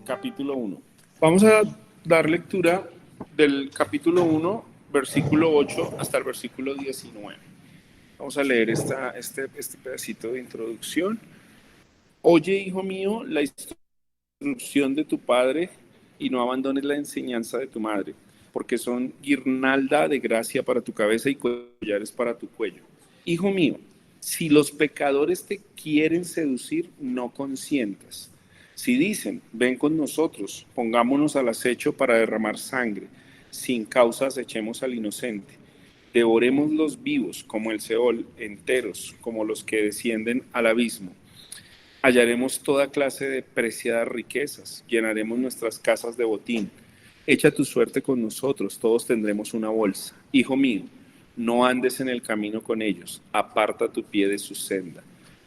capítulo 1. Vamos a dar lectura del capítulo 1, versículo 8 hasta el versículo 19. Vamos a leer este pedacito de introducción. Oye, hijo mío, la instrucción de tu padre y no abandones la enseñanza de tu madre, porque son guirnalda de gracia para tu cabeza y collares para tu cuello. Hijo mío, si los pecadores te quieren seducir, no consientas. Si dicen, ven con nosotros, pongámonos al acecho para derramar sangre, sin causas echemos al inocente. Devoremos los vivos como el Seol, enteros como los que descienden al abismo. Hallaremos toda clase de preciadas riquezas, llenaremos nuestras casas de botín. Echa tu suerte con nosotros, todos tendremos una bolsa. Hijo mío, no andes en el camino con ellos, aparta tu pie de su senda,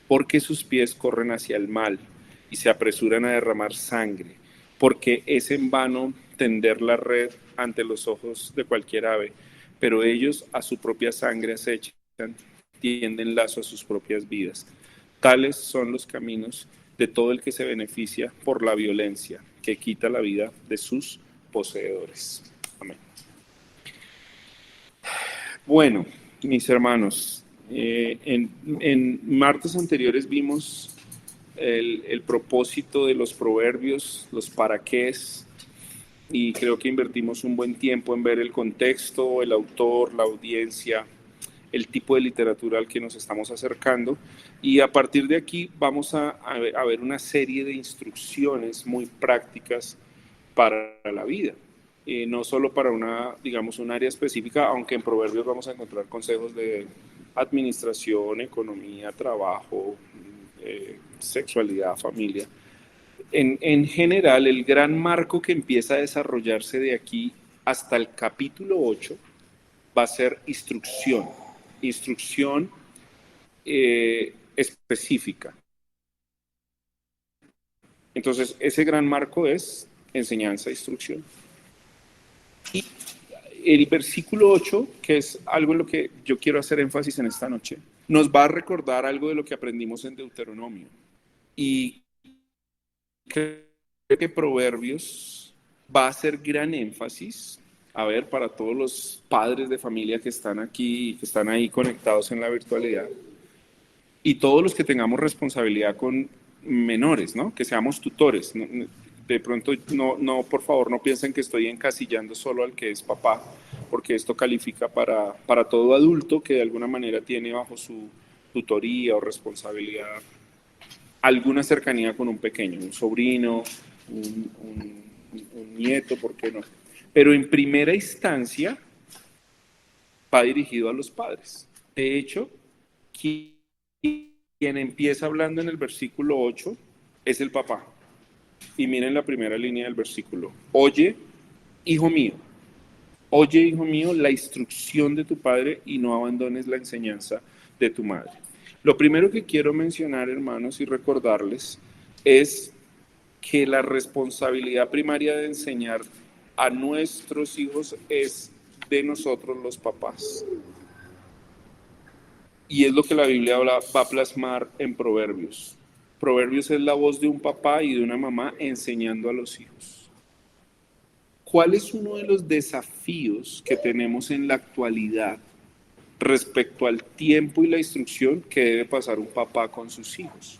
porque sus pies corren hacia el mal y se apresuran a derramar sangre, porque es en vano tender la red ante los ojos de cualquier ave, pero ellos a su propia sangre acechan, tienden lazo a sus propias vidas. Tales son los caminos de todo el que se beneficia por la violencia, que quita la vida de sus poseedores. Amén. Bueno, mis hermanos, en martes anteriores vimos el propósito de los proverbios, los para qués, y creo que invertimos un buen tiempo en ver el contexto, el autor, la audiencia, el tipo de literatura al que nos estamos acercando, y a partir de aquí vamos a ver una serie de instrucciones muy prácticas para la vida, no solo para un área específica, aunque en Proverbios vamos a encontrar consejos de administración, economía, trabajo, sexualidad, familia. En general, el gran marco que empieza a desarrollarse de aquí hasta el capítulo 8 va a ser instrucción específica. Entonces, ese gran marco es enseñanza, instrucción. Y el versículo 8, que es algo en lo que yo quiero hacer énfasis en esta noche, nos va a recordar algo de lo que aprendimos en Deuteronomio. Y creo que Proverbios va a hacer gran énfasis, a ver, para todos los padres de familia que están aquí, que están ahí conectados en la virtualidad, y todos los que tengamos responsabilidad con menores, ¿no? Que seamos tutores. De pronto, no, por favor, no piensen que estoy encasillando solo al que es papá, porque esto califica para todo adulto que de alguna manera tiene bajo su tutoría o responsabilidad alguna cercanía con un pequeño, un sobrino, un nieto, ¿por qué no? Pero en primera instancia va dirigido a los padres. De hecho, quien empieza hablando en el versículo 8 es el papá. Y miren la primera línea del versículo. Oye, hijo mío, la instrucción de tu padre y no abandones la enseñanza de tu madre. Lo primero que quiero mencionar, hermanos, y recordarles es que la responsabilidad primaria de enseñar a nuestros hijos es de nosotros los papás. Y es lo que la Biblia va a plasmar en Proverbios. Proverbios es la voz de un papá y de una mamá enseñando a los hijos. ¿Cuál es uno de los desafíos que tenemos en la actualidad respecto al tiempo y la instrucción que debe pasar un papá con sus hijos?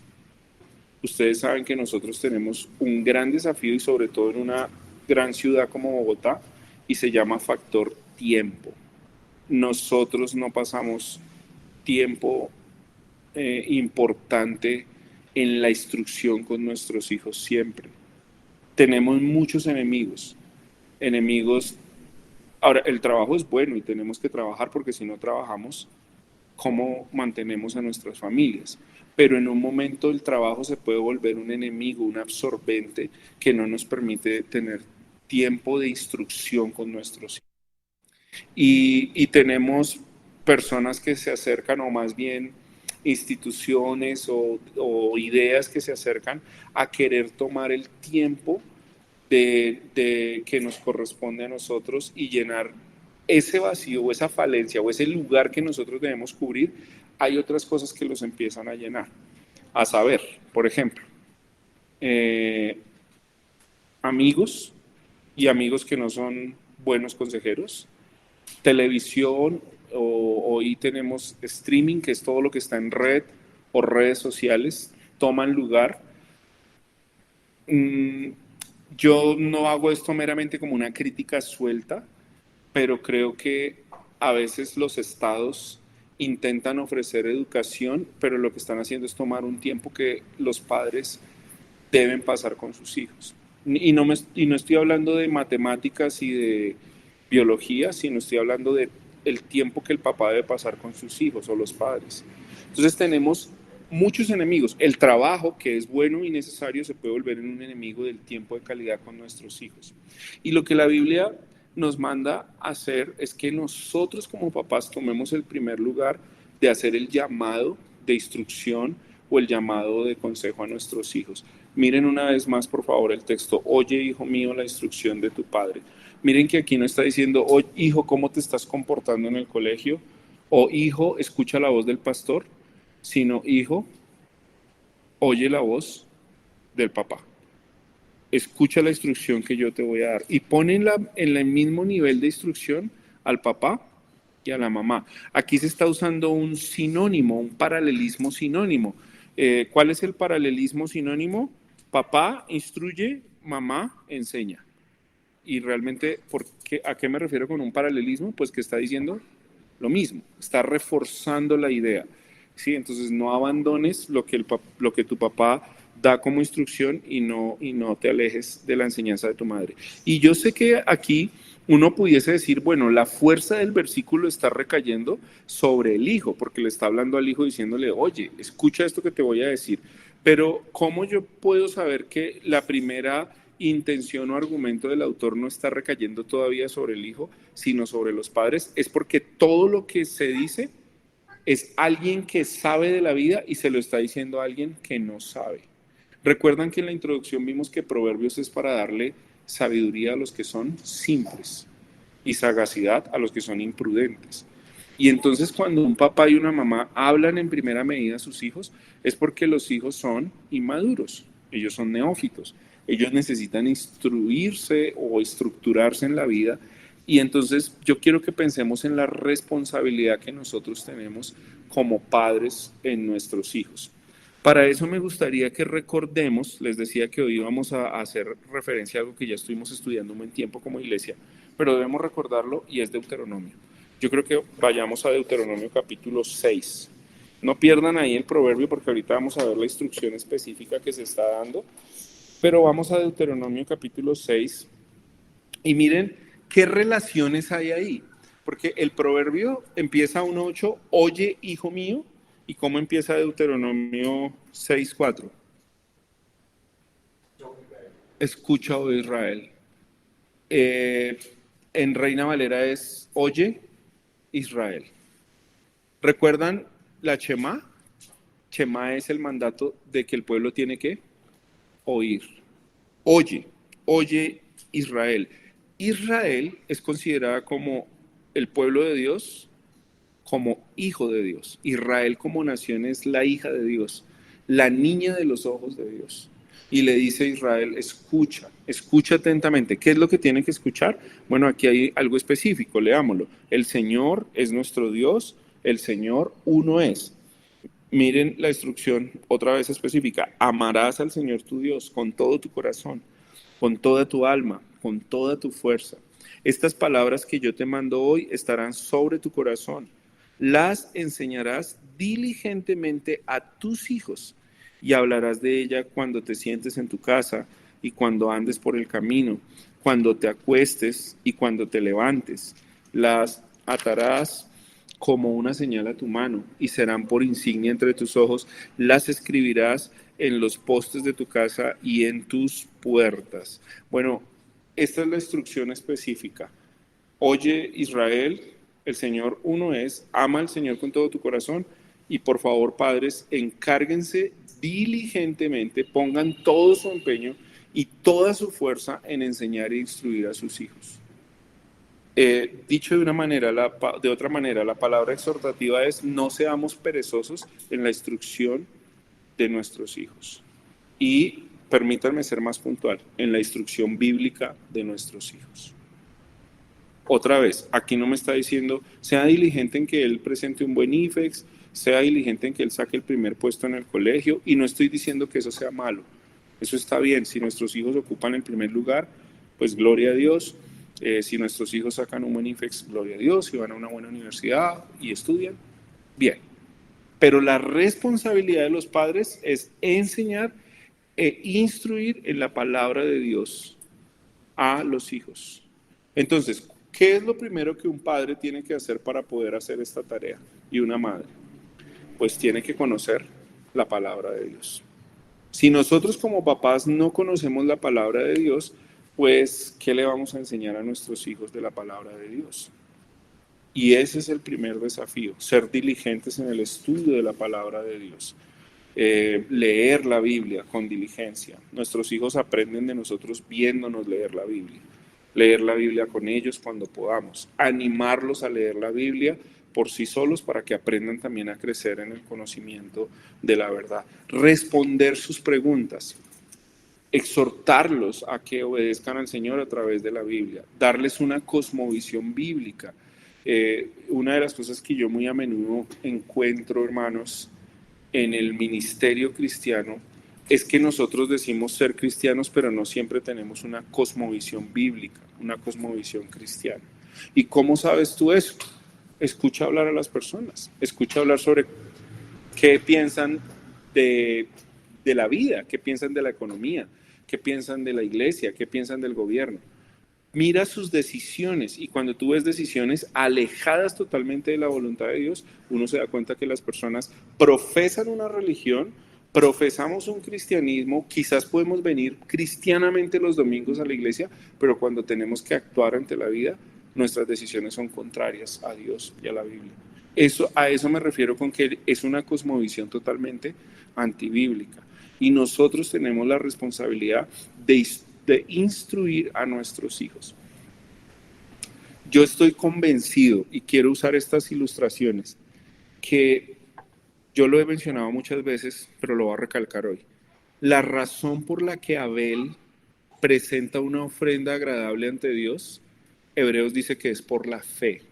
Ustedes saben que nosotros tenemos un gran desafío y sobre todo en una gran ciudad como Bogotá, y se llama factor tiempo. Nosotros no pasamos tiempo importante en la instrucción con nuestros hijos siempre. Tenemos muchos enemigos. Ahora, el trabajo es bueno y tenemos que trabajar porque si no trabajamos, ¿cómo mantenemos a nuestras familias? Pero en un momento el trabajo se puede volver un enemigo, un absorbente que no nos permite tener tiempo de instrucción con nuestros hijos. Y tenemos personas que se acercan, o más bien instituciones o ideas que se acercan a querer tomar el tiempo de que nos corresponde a nosotros y llenar ese vacío o esa falencia o ese lugar que nosotros debemos cubrir. Hay otras cosas que los empiezan a llenar. A saber, por ejemplo, amigos y amigos que no son buenos consejeros, televisión, hoy tenemos streaming, que es todo lo que está en red o redes sociales, toman lugar. Mm, yo no hago esto meramente como una crítica suelta, pero creo que a veces los estados intentan ofrecer educación, pero lo que están haciendo es tomar un tiempo que los padres deben pasar con sus hijos. Y no estoy hablando de matemáticas y de biología, sino estoy hablando de el tiempo que el papá debe pasar con sus hijos o los padres. Entonces tenemos muchos enemigos. El trabajo, que es bueno y necesario, se puede volver en un enemigo del tiempo de calidad con nuestros hijos. Y lo que la Biblia nos manda a hacer es que nosotros como papás tomemos el primer lugar de hacer el llamado de instrucción o el llamado de consejo a nuestros hijos. Miren una vez más, por favor, el texto: oye, hijo mío, la instrucción de tu padre. Miren que aquí no está diciendo: oye, hijo, ¿cómo te estás comportando en el colegio? O hijo, escucha la voz del pastor, sino hijo, oye la voz del papá. Escucha la instrucción que yo te voy a dar. Y pon en el mismo nivel de instrucción al papá y a la mamá. Aquí se está usando un sinónimo, un paralelismo sinónimo. ¿Cuál es el paralelismo sinónimo? Papá instruye, mamá enseña. Y realmente, ¿a qué me refiero con un paralelismo? Pues que está diciendo lo mismo, está reforzando la idea. ¿Sí? Entonces no abandones lo que tu papá da como instrucción y no te alejes de la enseñanza de tu madre. Y yo sé que aquí uno pudiese decir, bueno, la fuerza del versículo está recayendo sobre el hijo, porque le está hablando al hijo diciéndole: oye, escucha esto que te voy a decir. Pero ¿cómo yo puedo saber que la primera intención o argumento del autor no está recayendo todavía sobre el hijo, sino sobre los padres? Es porque todo lo que se dice es alguien que sabe de la vida y se lo está diciendo a alguien que no sabe. Recuerdan que en la introducción vimos que Proverbios es para darle sabiduría a los que son simples y sagacidad a los que son imprudentes. Y entonces cuando un papá y una mamá hablan en primera medida a sus hijos, es porque los hijos son inmaduros, ellos son neófitos, ellos necesitan instruirse o estructurarse en la vida. Y entonces yo quiero que pensemos en la responsabilidad que nosotros tenemos como padres en nuestros hijos. Para eso me gustaría que recordemos, les decía que hoy vamos a hacer referencia a algo que ya estuvimos estudiando un buen tiempo como iglesia, pero debemos recordarlo, y es Deuteronomio. Yo creo que vayamos a Deuteronomio capítulo 6. No pierdan ahí el proverbio porque ahorita vamos a ver la instrucción específica que se está dando, pero vamos a Deuteronomio capítulo 6 y miren qué relaciones hay ahí. Porque el proverbio empieza 1:8, oye, hijo mío. ¿Y cómo empieza Deuteronomio 6:4? Escucha, oh Israel. En Reina Valera es oye, Israel. ¿Recuerdan la Shema? Shema es el mandato de que el pueblo tiene que oír. Oye, oye, Israel. Israel es considerada como el pueblo de Dios, como hijo de Dios. Israel como nación es la hija de Dios, la niña de los ojos de Dios. Y le dice a Israel: escucha, escucha atentamente. ¿Qué es lo que tiene que escuchar? Bueno, aquí hay algo específico, leámoslo. El Señor es nuestro Dios, el Señor uno es. Miren la instrucción otra vez específica: amarás al Señor tu Dios con todo tu corazón, con toda tu alma, con toda tu fuerza. Estas palabras que yo te mando hoy estarán sobre tu corazón. Las enseñarás diligentemente a tus hijos y hablarás de ella cuando te sientes en tu casa y cuando andes por el camino, cuando te acuestes y cuando te levantes. Las atarás como una señal a tu mano y serán por insignia entre tus ojos. Las escribirás en los postes de tu casa y en tus puertas. Bueno, esta es la instrucción específica. Oye, Israel, el Señor uno es, ama al Señor con todo tu corazón y por favor, padres, encárguense diligentemente, pongan todo su empeño y toda su fuerza en enseñar e instruir a sus hijos. Dicho de otra manera, la palabra exhortativa es: no seamos perezosos en la instrucción de nuestros hijos. Y permítanme ser más puntual, en la instrucción bíblica de nuestros hijos. Otra vez, aquí no me está diciendo, sea diligente en que él presente un buen IFEX, sea diligente en que él saque el primer puesto en el colegio, y no estoy diciendo que eso sea malo. Eso está bien, si nuestros hijos ocupan el primer lugar, pues gloria a Dios. Si nuestros hijos sacan un buen IFEX, gloria a Dios. Si van a una buena universidad y estudian, bien. Pero la responsabilidad de los padres es enseñar e instruir en la palabra de Dios a los hijos. Entonces, ¿qué es lo primero que un padre tiene que hacer para poder hacer esta tarea? Y una madre, pues tiene que conocer la palabra de Dios. Si nosotros como papás no conocemos la palabra de Dios, pues, ¿qué le vamos a enseñar a nuestros hijos de la palabra de Dios? Y ese es el primer desafío, ser diligentes en el estudio de la palabra de Dios. Leer la Biblia con diligencia. Nuestros hijos aprenden de nosotros viéndonos leer la Biblia. Leer la Biblia con ellos cuando podamos. Animarlos a leer la Biblia por sí solos para que aprendan también a crecer en el conocimiento de la verdad. Responder sus preguntas. Exhortarlos a que obedezcan al Señor a través de la Biblia. Darles una cosmovisión bíblica. Una de las cosas que yo muy a menudo encuentro, hermanos, en el ministerio cristiano, es que nosotros decimos ser cristianos, pero no siempre tenemos una cosmovisión bíblica, una cosmovisión cristiana. ¿Y cómo sabes tú eso? Escucha hablar a las personas, escucha hablar sobre qué piensan de la vida, qué piensan de la economía, qué piensan de la iglesia, qué piensan del gobierno. Mira sus decisiones, y cuando tú ves decisiones alejadas totalmente de la voluntad de Dios, uno se da cuenta que las personas profesan una religión, profesamos un cristianismo, quizás podemos venir cristianamente los domingos a la iglesia, pero cuando tenemos que actuar ante la vida, nuestras decisiones son contrarias a Dios y a la Biblia. A eso me refiero con que es una cosmovisión totalmente antibíblica. Y nosotros tenemos la responsabilidad de instruir a nuestros hijos. Yo estoy convencido, y quiero usar estas ilustraciones, que yo lo he mencionado muchas veces, pero lo voy a recalcar hoy. La razón por la que Abel presenta una ofrenda agradable ante Dios, Hebreos dice que es por la fe.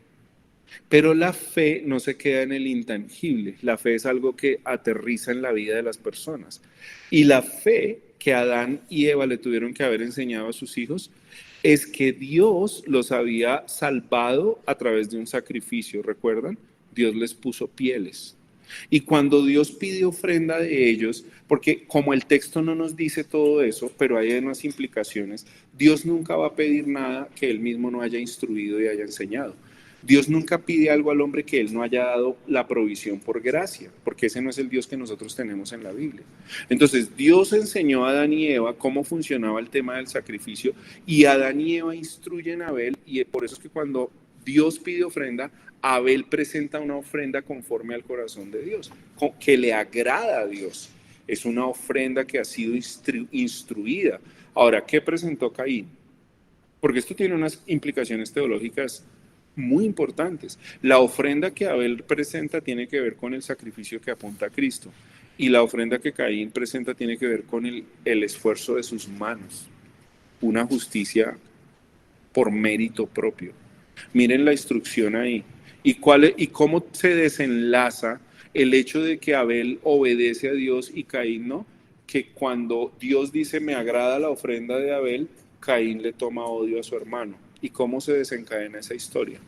Pero la fe no se queda en el intangible, la fe es algo que aterriza en la vida de las personas. Y la fe que Adán y Eva le tuvieron que haber enseñado a sus hijos es que Dios los había salvado a través de un sacrificio, ¿recuerdan? Dios les puso pieles. Y cuando Dios pide ofrenda de ellos, porque como el texto no nos dice todo eso, pero hay unas implicaciones, Dios nunca va a pedir nada que Él mismo no haya instruido y haya enseñado. Dios nunca pide algo al hombre que Él no haya dado la provisión por gracia, porque ese no es el Dios que nosotros tenemos en la Biblia. Entonces, Dios enseñó a Adán y Eva cómo funcionaba el tema del sacrificio, y Adán y Eva instruyen a Abel, y por eso es que cuando Dios pide ofrenda, Abel presenta una ofrenda conforme al corazón de Dios, que le agrada a Dios. Es una ofrenda que ha sido instruida. Ahora, ¿qué presentó Caín? Porque esto tiene unas implicaciones teológicas muy importantes. La ofrenda que Abel presenta tiene que ver con el sacrificio que apunta a Cristo, y la ofrenda que Caín presenta tiene que ver con el esfuerzo de sus manos, una justicia por mérito propio. Miren la instrucción ahí. ¿Y cómo se desenlaza el hecho de que Abel obedece a Dios y Caín no? Que cuando Dios dice me agrada la ofrenda de Abel, Caín le toma odio a su hermano. ¿Y cómo se desencadena esa historia?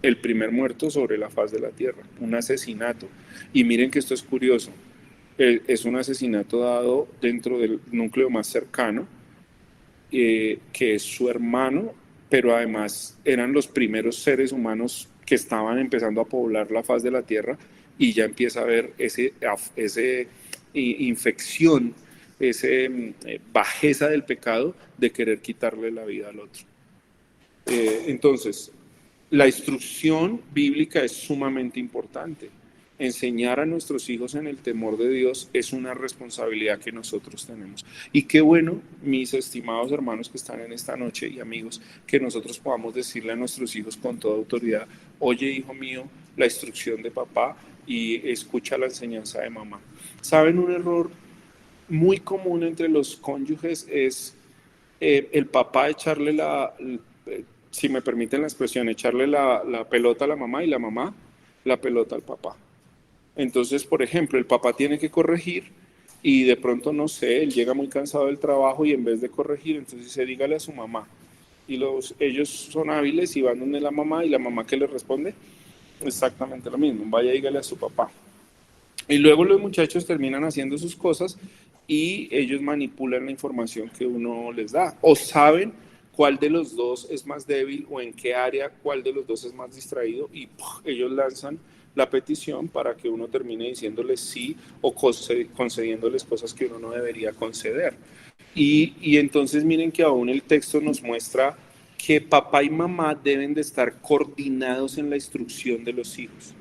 El primer muerto sobre la faz de la tierra, un asesinato. Y miren que esto es curioso, es un asesinato dado dentro del núcleo más cercano, que es su hermano, pero además eran los primeros seres humanos que estaban empezando a poblar la faz de la tierra, y ya empieza a haber ese infección, esa bajeza del pecado de querer quitarle la vida al otro. Entonces, la instrucción bíblica es sumamente importante. Enseñar a nuestros hijos en el temor de Dios es una responsabilidad que nosotros tenemos. Y qué bueno, mis estimados hermanos que están en esta noche y amigos, que nosotros podamos decirle a nuestros hijos con toda autoridad: oye, hijo mío, la instrucción de papá y escucha la enseñanza de mamá. ¿Saben un error muy común entre los cónyuges es el papá echarle si me permiten la expresión, echarle la pelota a la mamá y la mamá la pelota al papá. Entonces, por ejemplo, el papá tiene que corregir y de pronto, no sé, él llega muy cansado del trabajo y en vez de corregir, entonces dice, dígale a su mamá. Y ellos son hábiles y van donde la mamá y la mamá que le responde exactamente lo mismo, vaya dígale a su papá. Y luego los muchachos terminan haciendo sus cosas y ellos manipulan la información que uno les da o saben cuál de los dos es más débil o en qué área cuál de los dos es más distraído y ellos lanzan la petición para que uno termine diciéndoles sí o concediéndoles cosas que uno no debería conceder. Y entonces miren que aún el texto nos muestra que papá y mamá deben de estar coordinados en la instrucción de los hijos.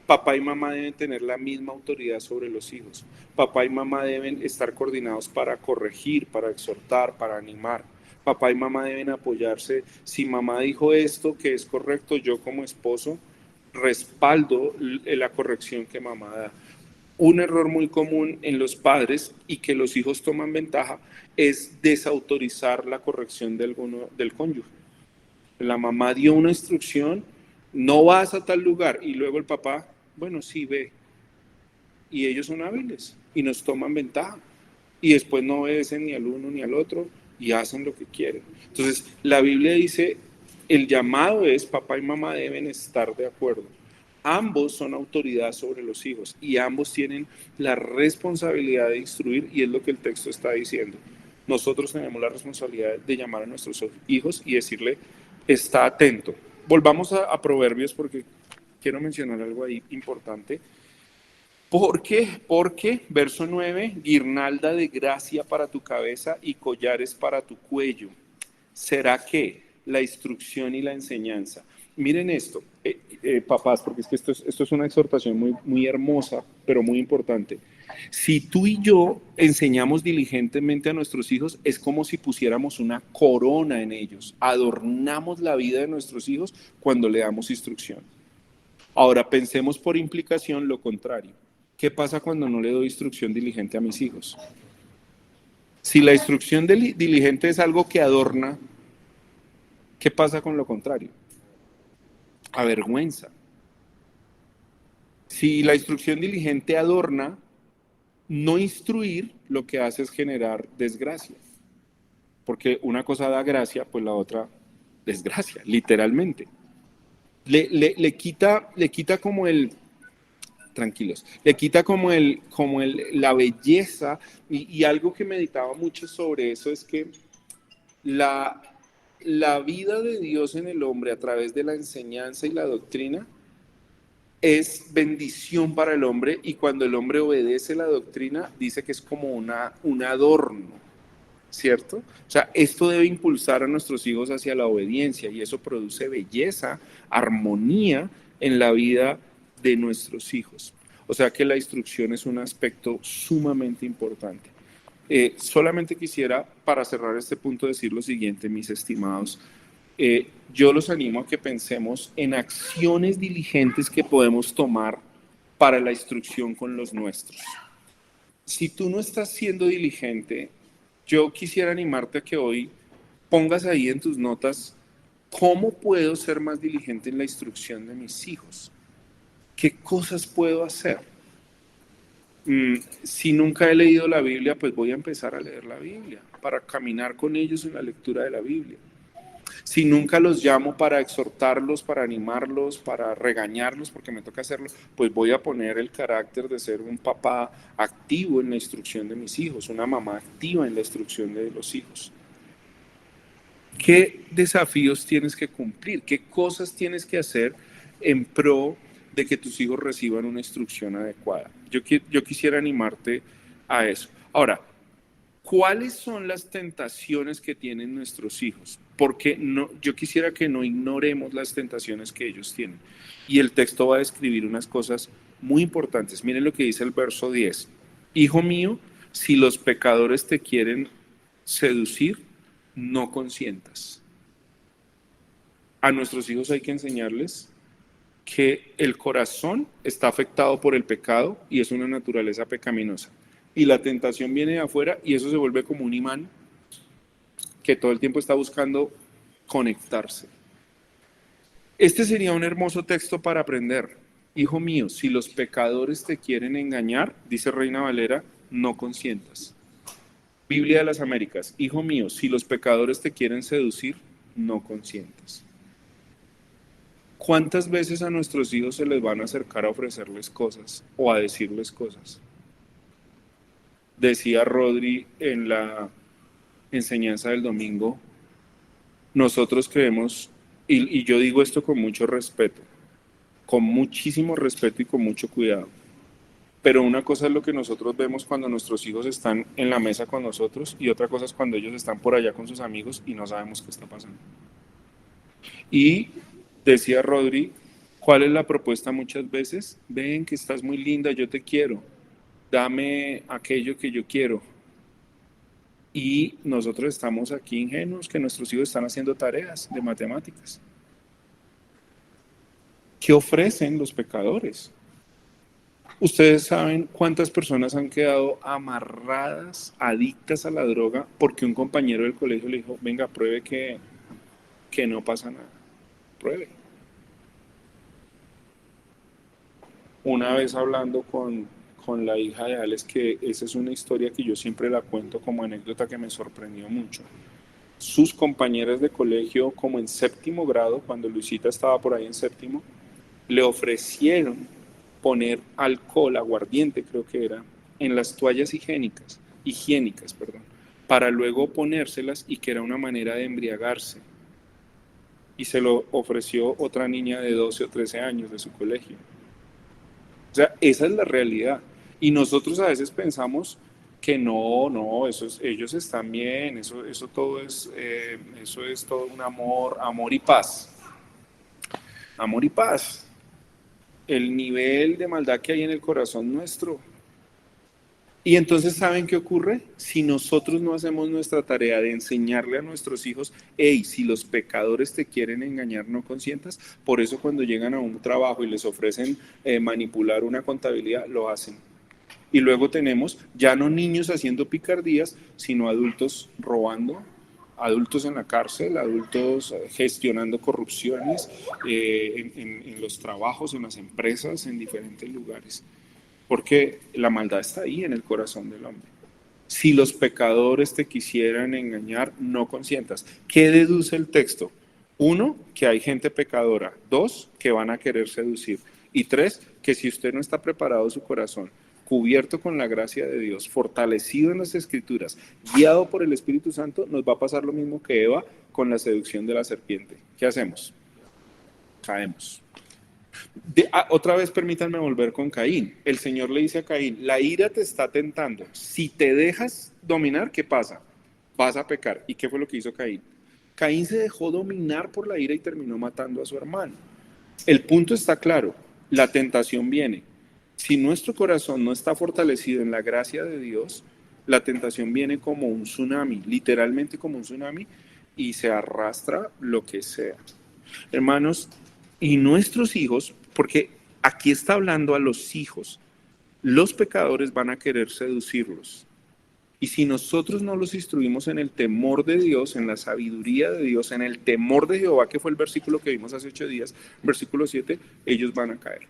Papá y mamá deben tener la misma autoridad sobre los hijos. Papá y mamá deben estar coordinados para corregir, para exhortar, para animar. Papá y mamá deben apoyarse. Si mamá dijo esto que es correcto, yo como esposo respaldo la corrección que mamá da. Un error muy común en los padres y que los hijos toman ventaja es desautorizar la corrección del cónyuge. La mamá dio una instrucción, no vas a tal lugar, y luego el papá, bueno, sí, ve. Y ellos son hábiles y nos toman ventaja. Y después no obedecen ni al uno ni al otro y hacen lo que quieren. Entonces, la Biblia dice, el llamado es, papá y mamá deben estar de acuerdo. Ambos son autoridad sobre los hijos y ambos tienen la responsabilidad de instruir y es lo que el texto está diciendo. Nosotros tenemos la responsabilidad de llamar a nuestros hijos y decirle, está atento. Volvamos a Proverbios porque quiero mencionar algo ahí importante. ¿Por qué? Porque, verso 9, guirnalda de gracia para tu cabeza y collares para tu cuello. ¿Será que la instrucción y la enseñanza? Miren esto, papás, porque es que esto es una exhortación muy, muy hermosa, pero muy importante. Si tú y yo enseñamos diligentemente a nuestros hijos, es como si pusiéramos una corona en ellos, adornamos la vida de nuestros hijos cuando le damos instrucción. Ahora pensemos por implicación lo contrario. ¿Qué pasa cuando no le doy instrucción diligente a mis hijos? Si la instrucción diligente es algo que adorna, ¿qué pasa con lo contrario? Avergüenza. Si la instrucción diligente adorna, no instruir lo que hace es generar desgracia. Porque una cosa da gracia, pues la otra desgracia, literalmente. Le quita como tranquilos, le quita como la belleza y algo que meditaba mucho sobre eso es que la, la vida de Dios en el hombre a través de la enseñanza y la doctrina es bendición para el hombre y cuando el hombre obedece la doctrina dice que es como un adorno, ¿cierto? O sea, esto debe impulsar a nuestros hijos hacia la obediencia y eso produce belleza, armonía en la vida de nuestros hijos. O sea que la instrucción es un aspecto sumamente importante. Solamente quisiera, para cerrar este punto, decir lo siguiente, mis estimados. Yo los animo a que pensemos en acciones diligentes que podemos tomar para la instrucción con los nuestros. Si tú no estás siendo diligente, yo quisiera animarte a que hoy pongas ahí en tus notas cómo puedo ser más diligente en la instrucción de mis hijos. ¿Qué cosas puedo hacer? Si nunca he leído la Biblia, pues voy a empezar a leer la Biblia para caminar con ellos en la lectura de la Biblia. Si nunca los llamo para exhortarlos, para animarlos, para regañarlos, porque me toca hacerlo, pues voy a poner el carácter de ser un papá activo en la instrucción de mis hijos, una mamá activa en la instrucción de los hijos. ¿Qué desafíos tienes que cumplir? ¿Qué cosas tienes que hacer en pro de que tus hijos reciban una instrucción adecuada? Yo quisiera animarte a eso. Ahora, ¿cuáles son las tentaciones que tienen nuestros hijos? Porque yo quisiera que no ignoremos las tentaciones que ellos tienen. Y el texto va a describir unas cosas muy importantes. Miren lo que dice el verso 10. Hijo mío, si los pecadores te quieren seducir, no consientas. A nuestros hijos hay que enseñarles que el corazón está afectado por el pecado y es una naturaleza pecaminosa. y la tentación viene de afuera y eso se vuelve como un imán que todo el tiempo está buscando conectarse. Este sería un hermoso texto para aprender. Hijo mío, si los pecadores te quieren engañar, dice Reina Valera, no consientas. Biblia de las Américas, hijo mío, si los pecadores te quieren seducir, no consientas. ¿Cuántas veces a nuestros hijos se les van a acercar a ofrecerles cosas o a decirles cosas? Decía Rodri en la enseñanza del domingo, nosotros creemos, y yo digo esto con mucho respeto, con muchísimo respeto y con mucho cuidado, pero una cosa es lo que nosotros vemos cuando nuestros hijos están en la mesa con nosotros y otra cosa es cuando ellos están por allá con sus amigos y no sabemos qué está pasando. Y decía Rodri, ¿cuál es la propuesta muchas veces? Ven que estás muy linda, yo te quiero, dame aquello que yo quiero. Y nosotros estamos aquí ingenuos que nuestros hijos están haciendo tareas de matemáticas. ¿Qué ofrecen los pecadores? Ustedes saben cuántas personas han quedado amarradas, adictas a la droga, porque un compañero del colegio le dijo, venga, pruebe que no pasa nada. Pruebe. Una vez hablando con la hija de Alex, que esa es una historia que yo siempre la cuento como anécdota que me sorprendió mucho. Sus compañeras de colegio, como en séptimo grado, cuando Luisita estaba por ahí en séptimo, le ofrecieron poner alcohol, aguardiente creo que era, en las toallas higiénicas, para luego ponérselas y que era una manera de embriagarse. Y se lo ofreció otra niña de 12 o 13 años de su colegio. O sea, esa es la realidad. Y nosotros a veces pensamos que no, ellos están bien, eso todo es todo un amor y paz. Amor y paz. El nivel de maldad que hay en el corazón nuestro. Y entonces, ¿saben qué ocurre? Si nosotros no hacemos nuestra tarea de enseñarle a nuestros hijos, hey, si los pecadores te quieren engañar, no consientas, por eso cuando llegan a un trabajo y les ofrecen manipular una contabilidad, lo hacen. Y luego tenemos ya no niños haciendo picardías, sino adultos robando, adultos en la cárcel, adultos gestionando corrupciones en los trabajos, en las empresas, en diferentes lugares. Porque la maldad está ahí en el corazón del hombre. Si los pecadores te quisieran engañar, no consientas. ¿Qué deduce el texto? 1, que hay gente pecadora. 2, que van a querer seducir. Y 3, que si usted no está preparado su corazón, cubierto con la gracia de Dios, fortalecido en las Escrituras, guiado por el Espíritu Santo, nos va a pasar lo mismo que Eva con la seducción de la serpiente. ¿Qué hacemos? Caemos. Otra vez permítanme volver con Caín. El Señor le dice a Caín, la ira te está tentando. Si te dejas dominar, ¿qué pasa? Vas a pecar. ¿Y qué fue lo que hizo Caín? Caín se dejó dominar por la ira y terminó matando a su hermano. El punto está claro, la tentación viene. Si nuestro corazón no está fortalecido en la gracia de Dios, la tentación viene como un tsunami, literalmente como un tsunami, y se arrastra lo que sea. Hermanos, y nuestros hijos, porque aquí está hablando a los hijos, los pecadores van a querer seducirlos. Y si nosotros no los instruimos en el temor de Dios, en la sabiduría de Dios, en el temor de Jehová, que fue el versículo que vimos hace 8 días, versículo 7, ellos van a caer.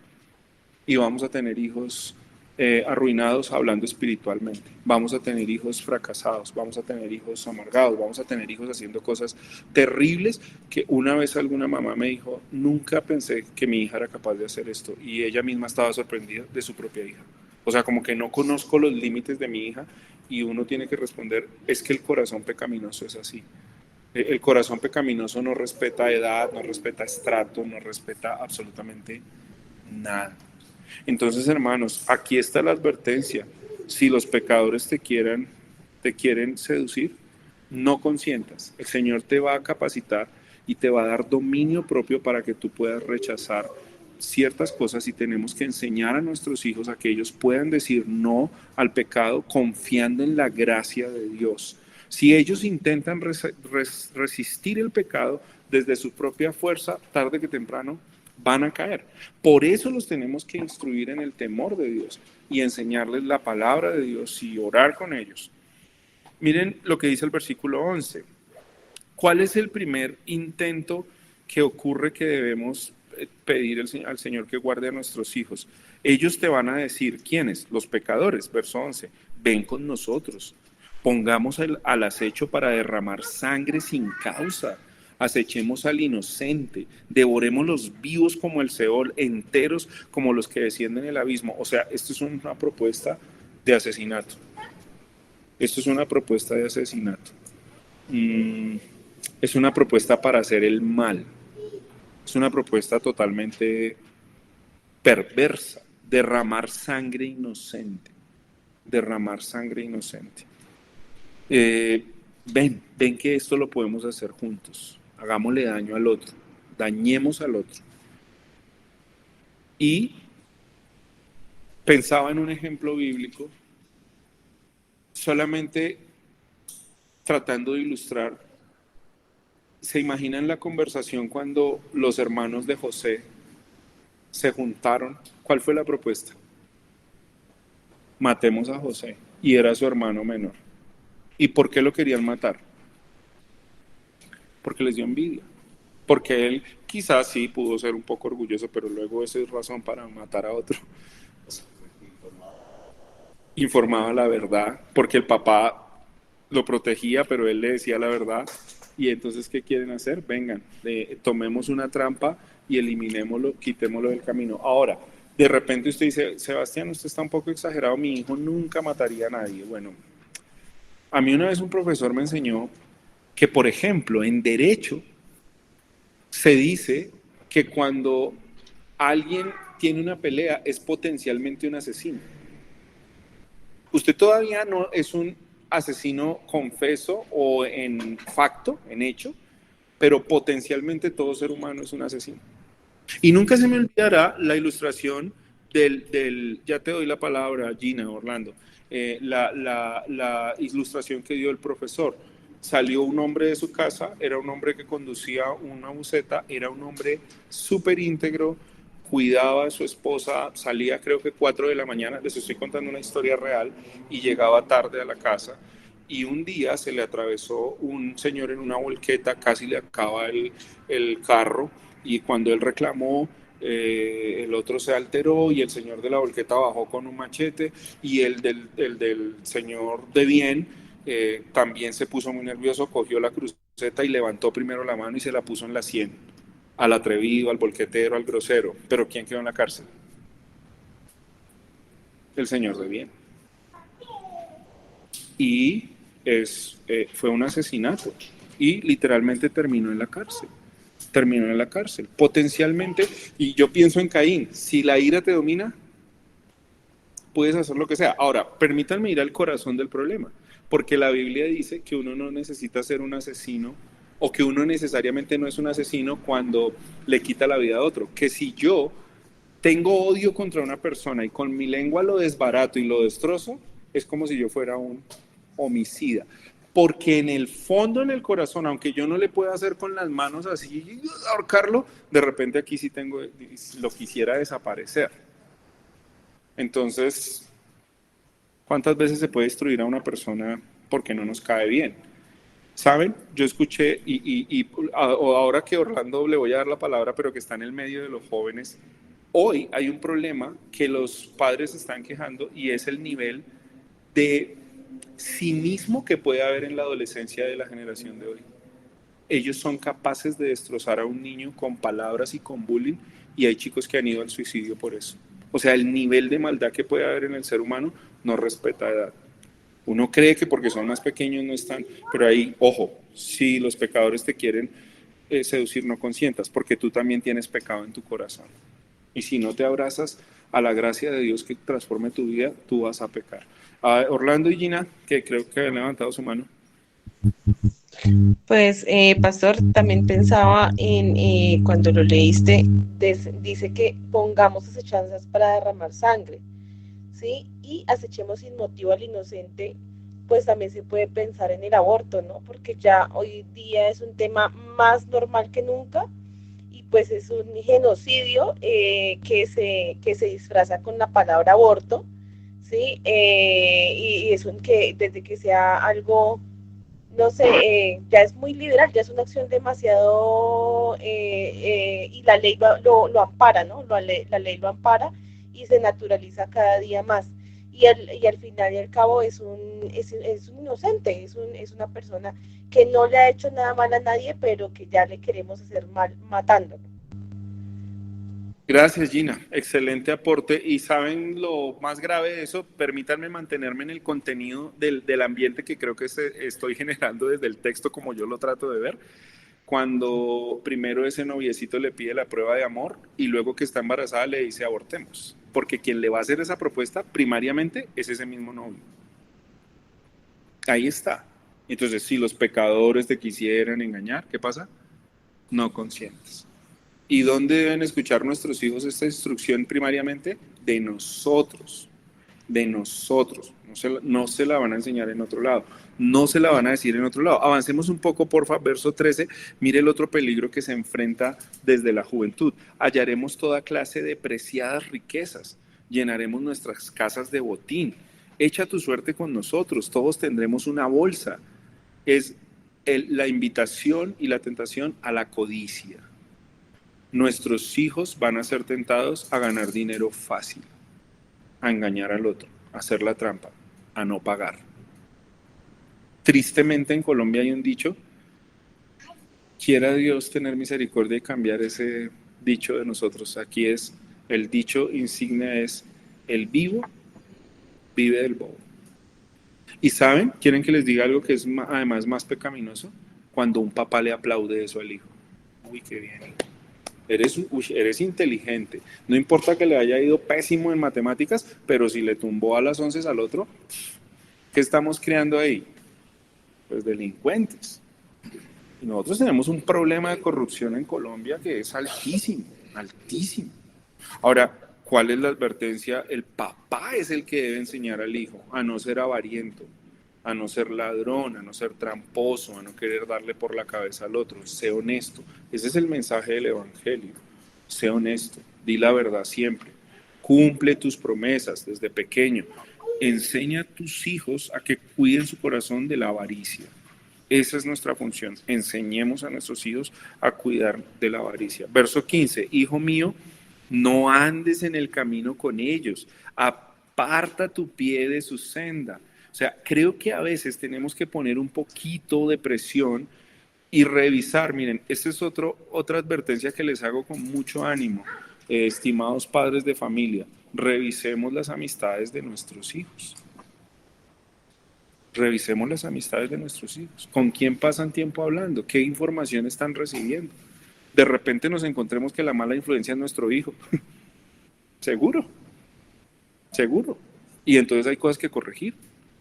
Y vamos a tener hijos arruinados hablando espiritualmente. Vamos a tener hijos fracasados, vamos a tener hijos amargados, vamos a tener hijos haciendo cosas terribles que una vez alguna mamá me dijo, nunca pensé que mi hija era capaz de hacer esto. Y ella misma estaba sorprendida de su propia hija. O sea, como que no conozco los límites de mi hija y uno tiene que responder, es que el corazón pecaminoso es así. El corazón pecaminoso no respeta edad, no respeta estrato, no respeta absolutamente nada. Entonces, hermanos, aquí está la advertencia. Si los pecadores te quieren seducir, no consientas. El Señor te va a capacitar y te va a dar dominio propio para que tú puedas rechazar ciertas cosas y tenemos que enseñar a nuestros hijos a que ellos puedan decir no al pecado confiando en la gracia de Dios. Si ellos intentan resistir el pecado desde su propia fuerza, tarde que temprano van a caer. Por eso los tenemos que instruir en el temor de Dios y enseñarles la palabra de Dios y orar con ellos. Miren lo que dice el versículo 11. ¿Cuál es el primer intento que ocurre que debemos pedir al Señor que guarde a nuestros hijos? Ellos te van a decir, ¿quiénes? Los pecadores, verso 11. Ven con nosotros, pongamos al acecho para derramar sangre sin causa. Acechemos al inocente, devoremos los vivos como el Seol, enteros como los que descienden el abismo. O sea, esto es una propuesta de asesinato. Esto es una propuesta de asesinato. Es una propuesta para hacer el mal. Es una propuesta totalmente perversa. Derramar sangre inocente. Derramar sangre inocente. Ven que esto lo podemos hacer juntos. Hagámosle daño al otro. Dañemos al otro. Y pensaba en un ejemplo bíblico, solamente tratando de ilustrar. ¿Se imaginan la conversación cuando los hermanos de José se juntaron? ¿Cuál fue la propuesta? Matemos a José, y era su hermano menor. ¿Y por qué lo querían matar? Porque les dio envidia. Porque él quizás sí pudo ser un poco orgulloso, pero luego esa es razón para matar a otro. Informaba la verdad, porque el papá lo protegía, pero él le decía la verdad. Y entonces, ¿qué quieren hacer? Vengan, tomemos una trampa y eliminémoslo, quitémoslo del camino. Ahora, de repente usted dice, Sebastián, usted está un poco exagerado, mi hijo nunca mataría a nadie. Bueno, a mí una vez un profesor me enseñó que, por ejemplo, en derecho se dice que cuando alguien tiene una pelea es potencialmente un asesino. Usted todavía no es un asesino confeso o en facto, en hecho, pero potencialmente todo ser humano es un asesino. Y nunca se me olvidará la ilustración ya te doy la palabra, Gina, Orlando, la ilustración que dio el profesor. Salió un hombre de su casa, era un hombre que conducía una buseta, era un hombre súper íntegro, cuidaba a su esposa, salía creo que 4 de la mañana, les estoy contando una historia real, y llegaba tarde a la casa. Y un día se le atravesó un señor en una volqueta, casi le acaba el carro, y cuando él reclamó, el otro se alteró y el señor de la volqueta bajó con un machete, y el del señor de bien también se puso muy nervioso, cogió la cruceta y levantó primero la mano y se la puso en la sien, al atrevido, al volquetero, al grosero. Pero ¿quién quedó en la cárcel? El señor de bien. Y fue un asesinato y literalmente terminó en la cárcel. Terminó en la cárcel, potencialmente. Y yo pienso en Caín, si la ira te domina, puedes hacer lo que sea. Ahora, permítanme ir al corazón del problema, porque la Biblia dice que uno no necesita ser un asesino, o que uno necesariamente no es un asesino cuando le quita la vida a otro. Que si yo tengo odio contra una persona y con mi lengua lo desbarato y lo destrozo, es como si yo fuera un homicida. Porque en el fondo, en el corazón, aunque yo no le pueda hacer con las manos así, ahorcarlo, de repente aquí sí lo quisiera desaparecer. Entonces, ¿cuántas veces se puede destruir a una persona porque no nos cae bien? ¿Saben? Yo escuché, ahora que Orlando le voy a dar la palabra, pero que está en el medio de los jóvenes, hoy hay un problema que los padres están quejando, y es el nivel de cinismo que puede haber en la adolescencia de la generación de hoy. Ellos son capaces de destrozar a un niño con palabras y con bullying, y hay chicos que han ido al suicidio por eso. O sea, el nivel de maldad que puede haber en el ser humano no respeta edad. Uno cree que porque son más pequeños no están, pero ahí, ojo, si los pecadores te quieren seducir, no consientas, porque tú también tienes pecado en tu corazón. Y si no te abrazas a la gracia de Dios que transforme tu vida, tú vas a pecar. Orlando y Gina, que creo que han levantado su mano. Pues, pastor, también pensaba en cuando lo leíste, dice que pongamos acechanzas para derramar sangre, ¿sí? Y acechemos sin motivo al inocente, pues también se puede pensar en el aborto, ¿no? Porque ya hoy día es un tema más normal que nunca, y pues es un genocidio que se disfraza con la palabra aborto, ¿sí? Y es un que desde que sea algo, no sé, ya es muy liberal, ya es una acción demasiado, y la ley lo ampara, ¿no? La ley lo ampara y se naturaliza cada día más. Y al final y al cabo es un inocente, es una persona que no le ha hecho nada mal a nadie, pero que ya le queremos hacer mal matándolo. Gracias, Gina. Excelente aporte. Y saben lo más grave de eso, permítanme mantenerme en el contenido del ambiente que creo que estoy generando desde el texto como yo lo trato de ver. Cuando primero ese noviecito le pide la prueba de amor y luego que está embarazada le dice abortemos. Porque quien le va a hacer esa propuesta primariamente es ese mismo novio. Ahí está. Entonces, si los pecadores te quisieran engañar, ¿qué pasa? No consientes. ¿Y dónde deben escuchar nuestros hijos esta instrucción primariamente? De nosotros, de nosotros. No se la van a enseñar en otro lado, no se la van a decir en otro lado. Avancemos un poco, porfa, verso 13. Mire el otro peligro que se enfrenta desde la juventud. Hallaremos toda clase de preciadas riquezas, llenaremos nuestras casas de botín. Echa tu suerte con nosotros, todos tendremos una bolsa. Es la invitación y la tentación a la codicia. Nuestros hijos van a ser tentados a ganar dinero fácil, a engañar al otro, a hacer la trampa, a no pagar. Tristemente en Colombia hay un dicho, quiera Dios tener misericordia y cambiar ese dicho de nosotros. Aquí es, el dicho insignia es, el vivo vive del bobo. ¿Y saben? ¿Quieren que les diga algo que es además más pecaminoso? Cuando un papá le aplaude eso al hijo. Uy, qué bien. Eres inteligente. No importa que le haya ido pésimo en matemáticas, pero si le tumbó a las 11 al otro, ¿qué estamos creando ahí? Pues delincuentes. Y nosotros tenemos un problema de corrupción en Colombia que es altísimo, altísimo. Ahora, ¿cuál es la advertencia? El papá es el que debe enseñar al hijo a no ser avariento, a no ser ladrón, a no ser tramposo, a no querer darle por la cabeza al otro. Sé honesto. Ese es el mensaje del Evangelio. Sé honesto, di la verdad siempre. Cumple tus promesas desde pequeño. Enseña a tus hijos a que cuiden su corazón de la avaricia. Esa es nuestra función. Enseñemos a nuestros hijos a cuidar de la avaricia. Verso 15. Hijo mío, no andes en el camino con ellos. Aparta tu pie de su senda. O sea, creo que a veces tenemos que poner un poquito de presión y revisar. Miren, esta es otra advertencia que les hago con mucho ánimo, estimados padres de familia. Revisemos las amistades de nuestros hijos. Revisemos las amistades de nuestros hijos. ¿Con quién pasan tiempo hablando? ¿Qué información están recibiendo? De repente nos encontremos que la mala influencia es nuestro hijo. Seguro, seguro. Y entonces hay cosas que corregir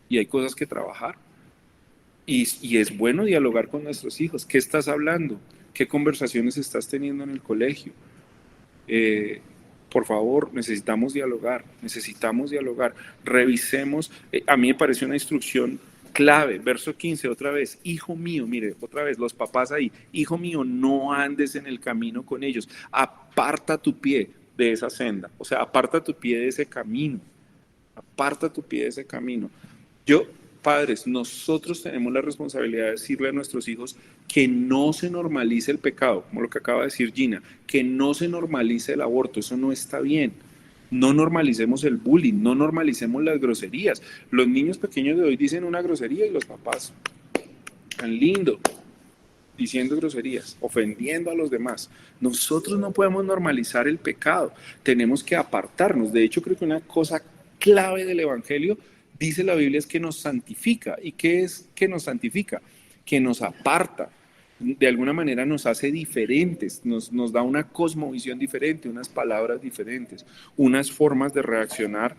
y hay cosas que trabajar. Y es bueno dialogar con nuestros hijos. ¿Qué estás hablando? ¿Qué conversaciones estás teniendo en el colegio? Por favor, necesitamos dialogar. Revisemos. A mí me parece una instrucción clave. Verso 15, otra vez. Hijo mío, mire, otra vez, los papás ahí. Hijo mío, no andes en el camino con ellos. Aparta tu pie de esa senda. O sea, aparta tu pie de ese camino. Aparta tu pie de ese camino. Padres, nosotros tenemos la responsabilidad de decirle a nuestros hijos que no se normalice el pecado, como lo que acaba de decir Gina, que no se normalice el aborto, eso no está bien. No normalicemos el bullying, no normalicemos las groserías. Los niños pequeños de hoy dicen una grosería y los papás, tan lindo, diciendo groserías, ofendiendo a los demás. Nosotros no podemos normalizar el pecado, tenemos que apartarnos. De hecho, creo que una cosa clave del Evangelio dice la Biblia es que nos santifica. ¿Y qué es que nos santifica? Que nos aparta. De alguna manera nos hace diferentes, nos da una cosmovisión diferente, unas palabras diferentes, unas formas de reaccionar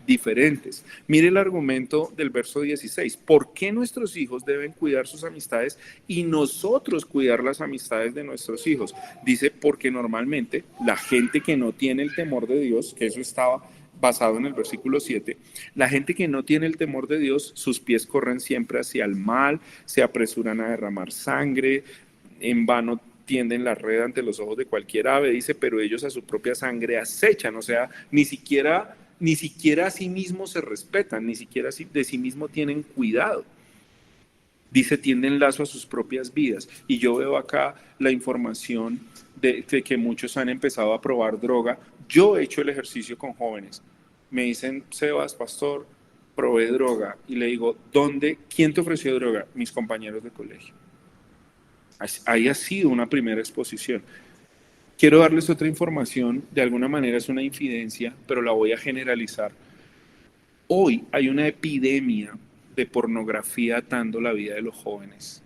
diferentes. Mire el argumento del verso 16. ¿Por qué nuestros hijos deben cuidar sus amistades y nosotros cuidar las amistades de nuestros hijos? Dice, porque normalmente la gente que no tiene el temor de Dios, que eso estaba basado en el versículo 7, la gente que no tiene el temor de Dios, sus pies corren siempre hacia el mal, se apresuran a derramar sangre, en vano tienden la red ante los ojos de cualquier ave, dice, pero ellos a su propia sangre acechan, o sea, ni siquiera a sí mismos se respetan, ni siquiera de sí mismos tienen cuidado. Dice, tienden lazo a sus propias vidas. Y yo veo acá la información de que muchos han empezado a probar droga. Yo he hecho el ejercicio con jóvenes. Me dicen, Sebas, pastor, probé droga. Y le digo, ¿dónde? ¿Quién te ofreció droga? Mis compañeros de colegio. Ahí ha sido una primera exposición. Quiero darles otra información. De alguna manera es una infidencia, pero la voy a generalizar. Hoy hay una epidemia de pornografía atando la vida de los jóvenes.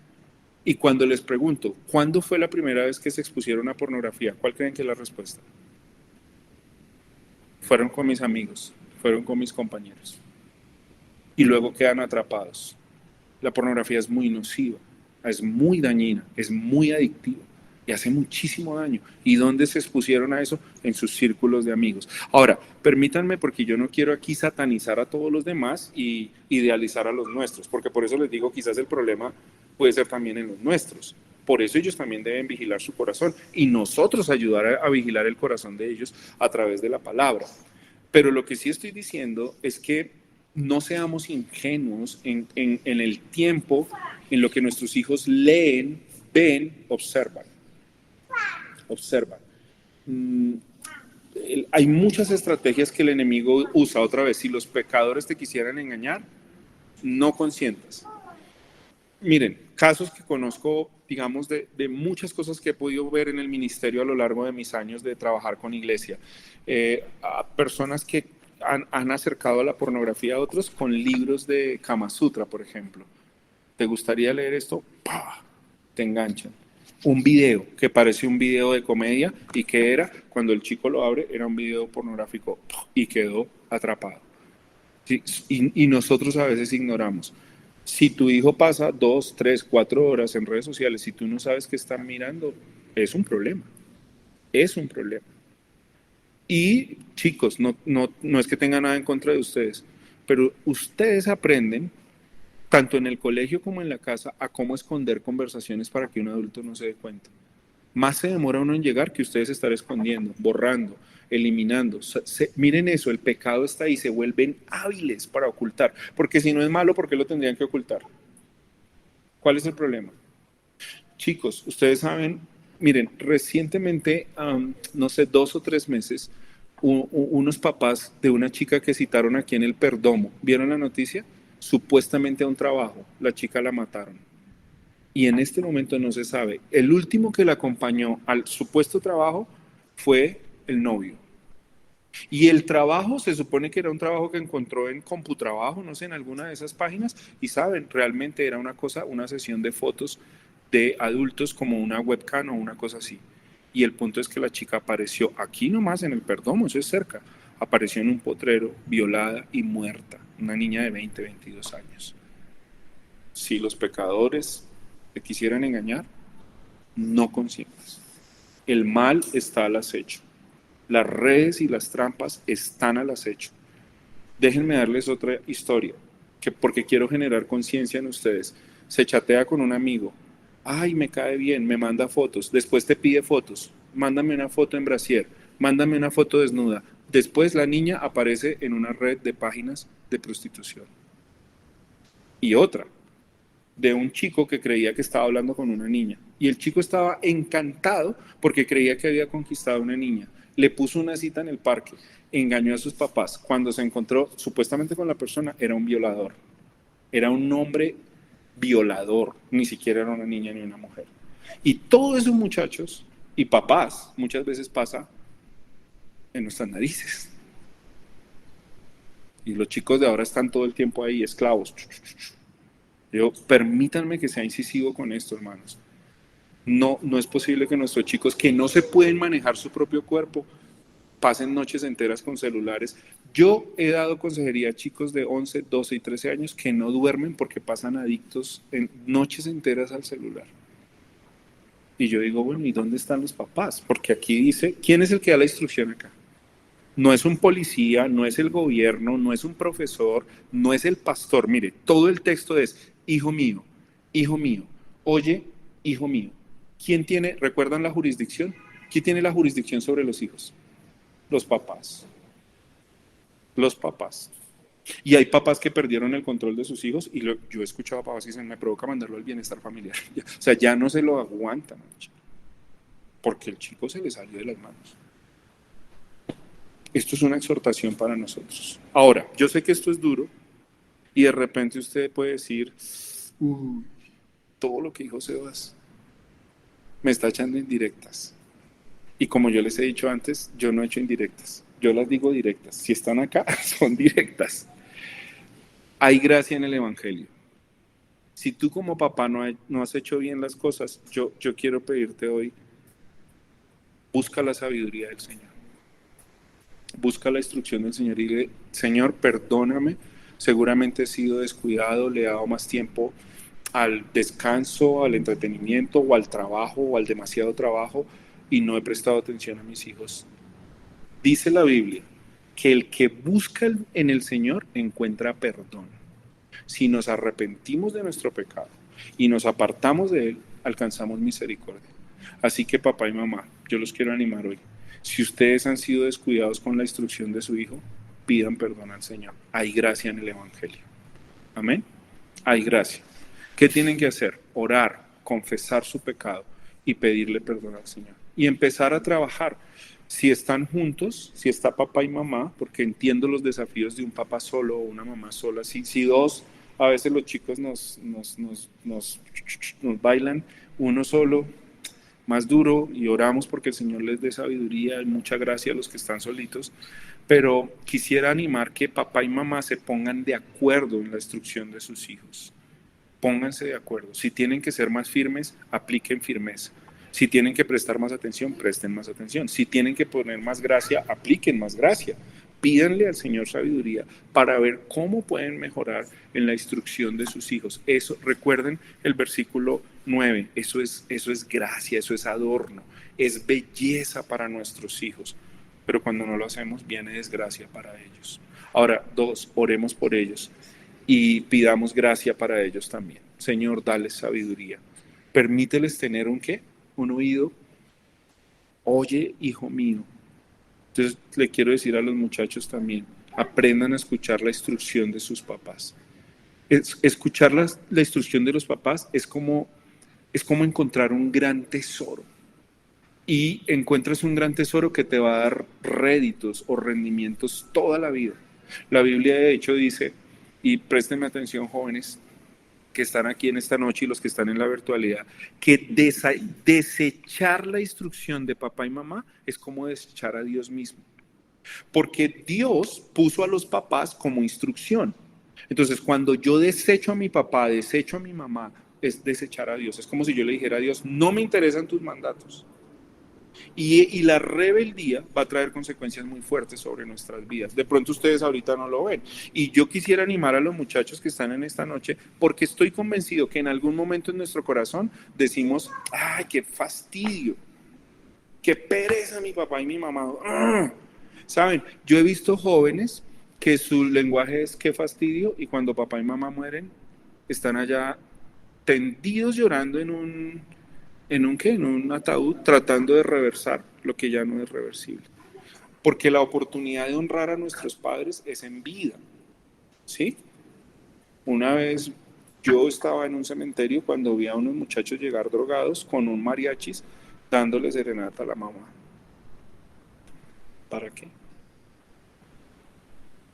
Y cuando les pregunto, ¿cuándo fue la primera vez que se expusieron a pornografía? ¿Cuál creen que es la respuesta? Fueron con mis amigos, fueron con mis compañeros. Y luego quedan atrapados. La pornografía es muy nociva, es muy dañina, es muy adictiva y hace muchísimo daño. ¿Y dónde se expusieron a eso? En sus círculos de amigos. Ahora, permítanme, porque yo no quiero aquí satanizar a todos los demás y idealizar a los nuestros, porque por eso les digo, quizás el problema puede ser también en los nuestros. Por eso ellos también deben vigilar su corazón y nosotros ayudar a vigilar el corazón de ellos a través de la palabra. Pero lo que sí estoy diciendo es que no seamos ingenuos en el tiempo en lo que nuestros hijos leen, ven, observan. Hay muchas estrategias que el enemigo usa. Otra vez, si los pecadores te quisieran engañar, no consientas. Miren, casos que conozco, digamos, de muchas cosas que he podido ver en el ministerio a lo largo de mis años de trabajar con iglesia. A personas que han acercado a la pornografía a otros con libros de Kama Sutra, por ejemplo. ¿Te gustaría leer esto? ¡Pah! Te enganchan. Un video que parece un video de comedia y que era, cuando el chico lo abre, era un video pornográfico y quedó atrapado. ¿Sí? Y nosotros a veces ignoramos. Si tu hijo pasa 2, 3, 4 horas en redes sociales y tú no sabes qué están mirando, es un problema. Es un problema. Y chicos, no es que tenga nada en contra de ustedes, pero ustedes aprenden, tanto en el colegio como en la casa, a cómo esconder conversaciones para que un adulto no se dé cuenta. Más se demora uno en llegar que ustedes estar escondiendo, borrando, eliminando. Miren eso, el pecado está ahí, se vuelven hábiles para ocultar. Porque si no es malo, ¿por qué lo tendrían que ocultar? ¿Cuál es el problema? Chicos, ustedes saben, miren, recientemente, no sé, 2 o 3 meses, unos papás de una chica que citaron aquí en el Perdomo, ¿vieron la noticia? Supuestamente a un trabajo, la chica la mataron. Y en este momento no se sabe. El último que la acompañó al supuesto trabajo fue el novio. Y el trabajo se supone que era un trabajo que encontró en Computrabajo, no sé, en alguna de esas páginas, y saben, realmente era una cosa, una sesión de fotos de adultos como una webcam o una cosa así. Y el punto es que la chica apareció aquí nomás en el Perdomo, eso es cerca, apareció en un potrero, violada y muerta, una niña de 20, 22 años. Si los pecadores te quisieran engañar, no consientas. El mal está al acecho. Las redes y las trampas están al acecho. Déjenme darles otra historia, porque quiero generar conciencia en ustedes. Se chatea con un amigo. Ay, me cae bien, me manda fotos. Después te pide fotos. Mándame una foto en brasier. Mándame una foto desnuda. Después la niña aparece en una red de páginas de prostitución. Y otra, de un chico que creía que estaba hablando con una niña. Y el chico estaba encantado porque creía que había conquistado a una niña. Le puso una cita en el parque, engañó a sus papás. Cuando se encontró supuestamente con la persona, era un violador. Era un hombre violador, ni siquiera era una niña ni una mujer. Y todos esos muchachos y papás muchas veces pasa en nuestras narices. Y los chicos de ahora están todo el tiempo ahí, esclavos. Permítanme que sea incisivo con esto, hermanos. No es posible que nuestros chicos que no se pueden manejar su propio cuerpo pasen noches enteras con celulares. Yo he dado consejería a chicos de 11, 12 y 13 años que no duermen porque pasan adictos en noches enteras al celular. Y yo digo, bueno, ¿y dónde están los papás? Porque aquí dice, ¿quién es el que da la instrucción acá? No es un policía, no es el gobierno, no es un profesor, no es el pastor. Mire, todo el texto es, hijo mío, oye, hijo mío. ¿Recuerdan la jurisdicción? ¿Quién tiene la jurisdicción sobre los hijos? Los papás. Los papás. Y hay papás que perdieron el control de sus hijos y yo he escuchado a papás que dicen, me provoca mandarlo al bienestar familiar. O sea, ya no se lo aguantan, porque el chico se le salió de las manos. Esto es una exhortación para nosotros. Ahora, yo sé que esto es duro y de repente usted puede decir, todo lo que dijo Sebas me está echando indirectas. Y como yo les he dicho antes, yo no he hecho indirectas. Yo las digo directas. Si están acá, son directas. Hay gracia en el Evangelio. Si tú como papá no has hecho bien las cosas, yo quiero pedirte hoy, busca la sabiduría del Señor. Busca la instrucción del Señor y dile, Señor, perdóname, seguramente he sido descuidado, le he dado más tiempo al descanso, al entretenimiento o al trabajo o al demasiado trabajo y no he prestado atención a mis hijos. Dice la Biblia que el que busca en el Señor encuentra perdón. Si nos arrepentimos de nuestro pecado y nos apartamos de él, alcanzamos misericordia. Así que papá y mamá, yo los quiero animar hoy. Si ustedes han sido descuidados con la instrucción de su hijo, pidan perdón al Señor. Hay gracia en el Evangelio. Amén. Hay gracia. ¿Qué tienen que hacer? Orar, confesar su pecado y pedirle perdón al Señor. Y empezar a trabajar. Si están juntos, si está papá y mamá, porque entiendo los desafíos de un papá solo o una mamá sola. Si dos, a veces los chicos nos bailan, uno solo, más duro, y oramos porque el Señor les dé sabiduría y mucha gracia a los que están solitos. Pero quisiera animar que papá y mamá se pongan de acuerdo en la instrucción de sus hijos. Pónganse de acuerdo. Si tienen que ser más firmes, apliquen firmeza. Si tienen que prestar más atención, presten más atención. Si tienen que poner más gracia, apliquen más gracia. Pídanle al Señor sabiduría para ver cómo pueden mejorar en la instrucción de sus hijos. Eso, recuerden el versículo 9, eso es gracia, eso es adorno, es belleza para nuestros hijos. Pero cuando no lo hacemos, viene desgracia para ellos. Ahora, 2, oremos por ellos y pidamos gracia para ellos también. Señor, dales sabiduría. Permíteles tener un ¿qué? Un oído. Oye, hijo mío. Entonces le quiero decir a los muchachos también, aprendan a escuchar la instrucción de sus papás. Escuchar la instrucción de los papás es como encontrar un gran tesoro. Y encuentras un gran tesoro que te va a dar réditos o rendimientos toda la vida. La Biblia de hecho dice, y préstenme atención jóvenes, que están aquí en esta noche y los que están en la virtualidad, que desechar la instrucción de papá y mamá es como desechar a Dios mismo. Porque Dios puso a los papás como instrucción. Entonces, cuando yo desecho a mi papá, desecho a mi mamá, es desechar a Dios. Es como si yo le dijera a Dios, no me interesan tus mandatos. Y la rebeldía va a traer consecuencias muy fuertes sobre nuestras vidas. De pronto ustedes ahorita no lo ven. Y yo quisiera animar a los muchachos que están en esta noche, porque estoy convencido que en algún momento en nuestro corazón decimos, ¡ay, qué fastidio! ¡Qué pereza mi papá y mi mamá! ¡Ah! ¿Saben? Yo he visto jóvenes que su lenguaje es qué fastidio, y cuando papá y mamá mueren, están allá tendidos llorando en un ataúd, tratando de reversar lo que ya no es reversible. Porque la oportunidad de honrar a nuestros padres es en vida, ¿sí? Una vez yo estaba en un cementerio cuando vi a unos muchachos llegar drogados con un mariachis dándole serenata a la mamá. ¿Para qué?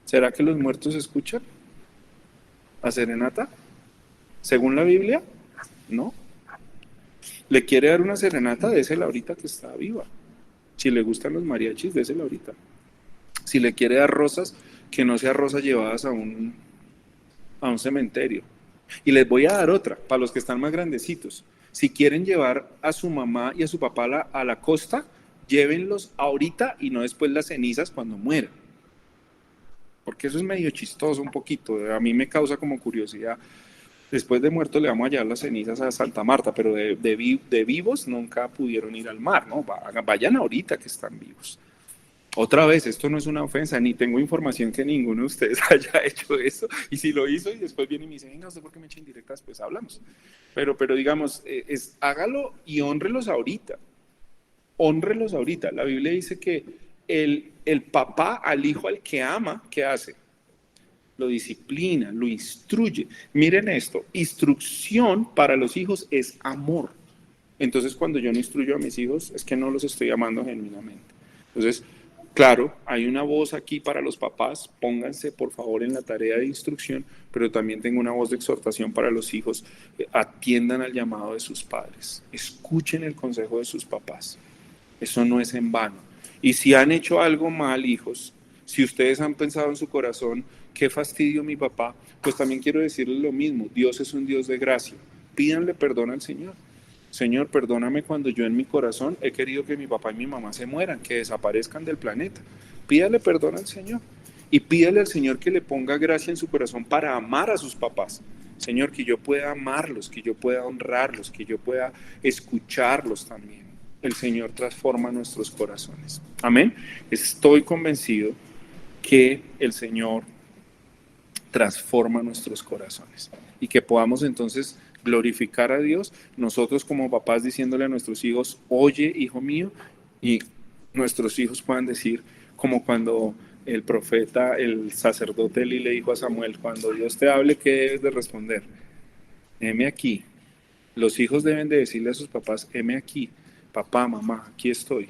¿Será que los muertos escuchan a serenata? Según la Biblia, no. ¿Le quiere dar una serenata? Désela ahorita que está viva. Si le gustan los mariachis, désela ahorita. Si le quiere dar rosas, que no sea rosas llevadas a un cementerio. Y les voy a dar otra, para los que están más grandecitos. Si quieren llevar a su mamá y a su papá a la costa, llévenlos ahorita y no después las cenizas cuando mueran. Porque eso es medio chistoso un poquito. A mí me causa como curiosidad. Después de muerto le vamos a llevar las cenizas a Santa Marta, pero de vivos nunca pudieron ir al mar, ¿no? Vayan ahorita que están vivos. Otra vez, esto no es una ofensa, ni tengo información que ninguno de ustedes haya hecho eso, y si lo hizo y después viene y me dice, venga, ¿usted por qué me echa indirectas? Pues hablamos. Pero digamos, hágalo y hónrelos ahorita. Hónrelos ahorita. La Biblia dice que el papá al hijo al que ama, ¿qué hace? Lo disciplina, lo instruye. Miren esto, instrucción para los hijos es amor. Entonces, cuando yo no instruyo a mis hijos, es que no los estoy amando genuinamente. Entonces, claro, hay una voz aquí para los papás, pónganse por favor en la tarea de instrucción, pero también tengo una voz de exhortación para los hijos, atiendan al llamado de sus padres, escuchen el consejo de sus papás, eso no es en vano. Y si han hecho algo mal, hijos, si ustedes han pensado en su corazón, qué fastidio mi papá, pues también quiero decirles lo mismo, Dios es un Dios de gracia, pídanle perdón al Señor. Señor, perdóname cuando yo en mi corazón he querido que mi papá y mi mamá se mueran, que desaparezcan del planeta. Pídale perdón al Señor y pídale al Señor que le ponga gracia en su corazón para amar a sus papás. Señor, que yo pueda amarlos, que yo pueda honrarlos, que yo pueda escucharlos también. El Señor transforma nuestros corazones. Amén. Estoy convencido que el Señor transforma nuestros corazones y que podamos entonces glorificar a Dios, nosotros como papás diciéndole a nuestros hijos, oye, hijo mío, y nuestros hijos puedan decir, como cuando el profeta, el sacerdote Eli le dijo a Samuel, cuando Dios te hable, ¿qué debes de responder? Heme aquí. Los hijos deben de decirle a sus papás, heme aquí, papá, mamá, aquí estoy,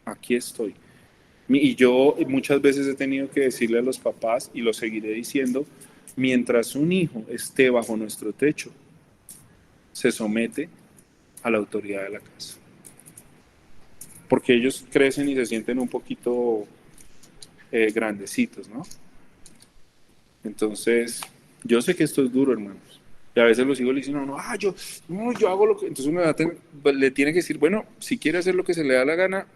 aquí estoy. Y yo muchas veces he tenido que decirle a los papás, y lo seguiré diciendo, mientras un hijo esté bajo nuestro techo, se somete a la autoridad de la casa. Porque ellos crecen y se sienten un poquito grandecitos, ¿no? Entonces, yo sé que esto es duro, hermanos. Y a veces los hijos le dicen, yo hago lo que... Entonces uno le tiene que decir, bueno, si quiere hacer lo que se le da la gana,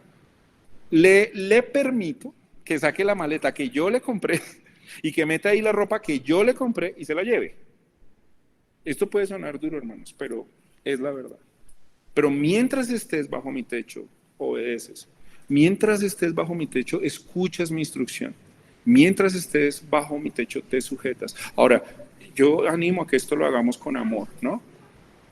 le permito que saque la maleta que yo le compré y que meta ahí la ropa que yo le compré y se la lleve. Esto puede sonar duro, hermanos, pero es la verdad. Pero mientras estés bajo mi techo, obedeces. Mientras estés bajo mi techo, escuchas mi instrucción. Mientras estés bajo mi techo, te sujetas. Ahora, yo animo a que esto lo hagamos con amor, ¿no?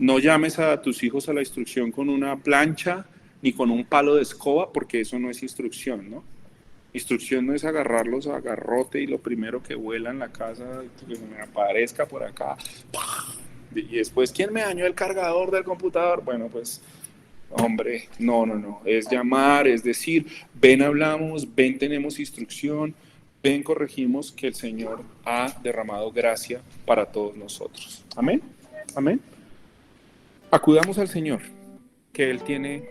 No llames a tus hijos a la instrucción con una plancha ni con un palo de escoba, porque eso no es instrucción, ¿no? Instrucción no es agarrarlos a garrote y lo primero que vuela en la casa, que me aparezca por acá, y después, ¿quién me dañó el cargador del computador? Bueno, pues, hombre, no, es llamar, es decir, ven hablamos, ven tenemos instrucción, ven corregimos, que el Señor ha derramado gracia para todos nosotros. Amén, amén. Acudamos al Señor, que Él tiene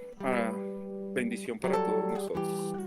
bendición para todos nosotros.